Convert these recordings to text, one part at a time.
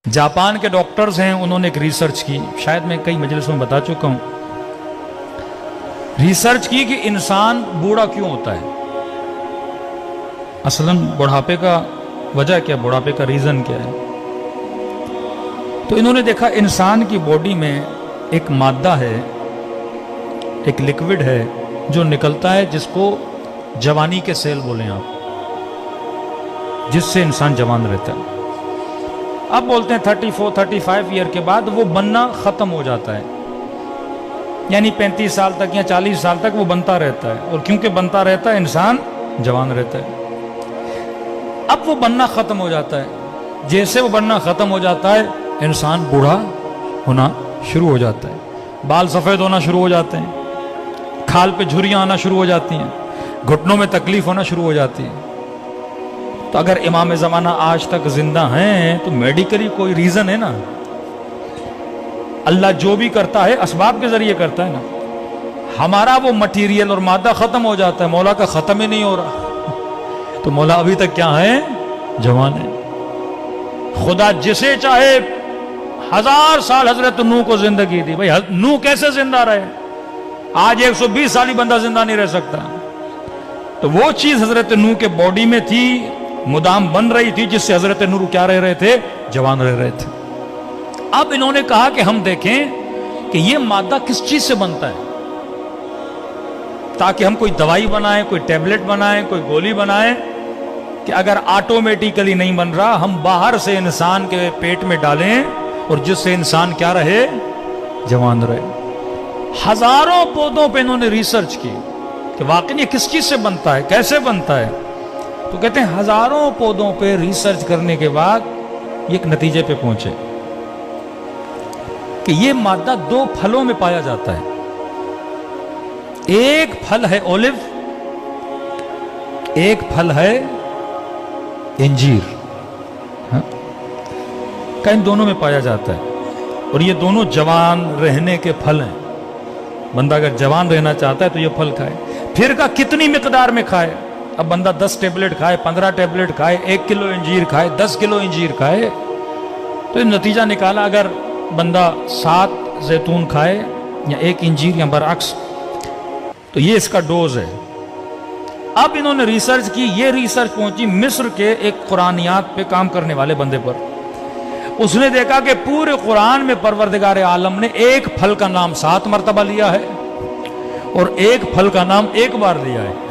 Japan के doctors हैं, उन्होंने एक रिसर्च की, शायद मैं कई मजलिसों में बता चुका हूं, रिसर्च की कि इंसान बूढ़ा क्यों होता है। असलन बुढ़ापे का वजह क्या, बुढ़ापे का रीजन क्या है। तो इन्होंने देखा इंसान की बॉडी में एक मादा है, एक लिक्विड है जो निकलता है, जिसको जवानी के सेल बोलें आप, जिससे इंसान जवान रहता है। अब बोलते हैं 34-35 ईयर के बाद वो बनना खत्म हो जाता है, यानी 35 साल तक या 40 साल तक वो बनता रहता है, और क्योंकि बनता रहता है इंसान जवान रहता है। अब वो बनना खत्म हो जाता है, जैसे वो बनना खत्म हो जाता है इंसान बूढ़ा होना शुरू हो जाता है, बाल सफेद होना शुरू हो जाते हैं, खाल पे झुर्रियां आना शुरू हो जाती हैं, घुटनों में तकलीफ होना शुरू हो जाती है। तो अगर इमाम ज़माना आज तक जिंदा हैं तो मेडिकली कोई रीजन है ना। अल्लाह जो भी करता है असबाब के जरिए करता है ना। हमारा वो मटीरियल और मादा खत्म हो जाता है, मौला का खत्म ही नहीं हो रहा। तो मौला अभी तक क्या है, जवान है। खुदा जिसे चाहे 1000 साल हजरत नूह को जिंदगी दी, भाई नूह कैसे जिंदा रहे, आज 120 साल ही बंदा जिंदा नहीं रह सकता। तो वो चीज हजरत नूह के बॉडी में थी, मुदाम बन रही थी, जिससे हजरत नूह क्या रह रहे थे, जवान रह रहे थे। अब इन्होंने कहा कि हम देखें कि ये मादा किस चीज से बनता है, ताकि हम कोई दवाई बनाए, कोई टैबलेट बनाए, कोई गोली बनाए, कि अगर ऑटोमेटिकली नहीं बन रहा, हम बाहर से इंसान के पेट में डालें और जिससे इंसान क्या रहे, जवान रहे। हजारों पौधों पे इन्होंने रिसर्च की कि वाकई ये किस चीज से बनता है, कैसे बनता है। तो कहते हैं हजारों पौधों पे रिसर्च करने के बाद ये एक नतीजे पे पहुंचे कि ये मादा 2 फलों में पाया जाता है। एक फल है ओलिव, एक फल है इंजीर। हाँ? इन दोनों में पाया जाता है, और ये दोनों जवान रहने के फल हैं। बंदा अगर जवान रहना चाहता है तो ये फल खाए। फिर का कितनी मिकदार में खाए। अब बंदा 10 टेबलेट खाए, 15 टेबलेट खाए, 1 किलो इंजीर खाए, 10 किलो इंजीर खाए, तो नतीजा निकाला अगर बंदा 7 जैतून खाए या 1 इंजीर या बरअक्स, तो ये इसका डोज है। अब इन्होंने रिसर्च की, ये रिसर्च पहुंची मिस्र के एक कुरानियात पे काम करने वाले बंदे पर। उसने देखा कि पूरे कुरान में परवरदिगार आलम ने एक फल का नाम 7 मरतबा लिया है और एक फल का नाम 1 बार लिया है।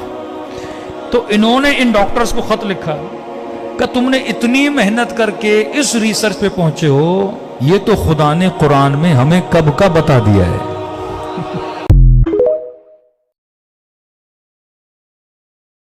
तो इन्होंने इन डॉक्टर्स को खत लिखा कि तुमने इतनी मेहनत करके इस रिसर्च पे पहुंचे हो, ये तो खुदा ने कुरान में हमें कब का बता दिया है।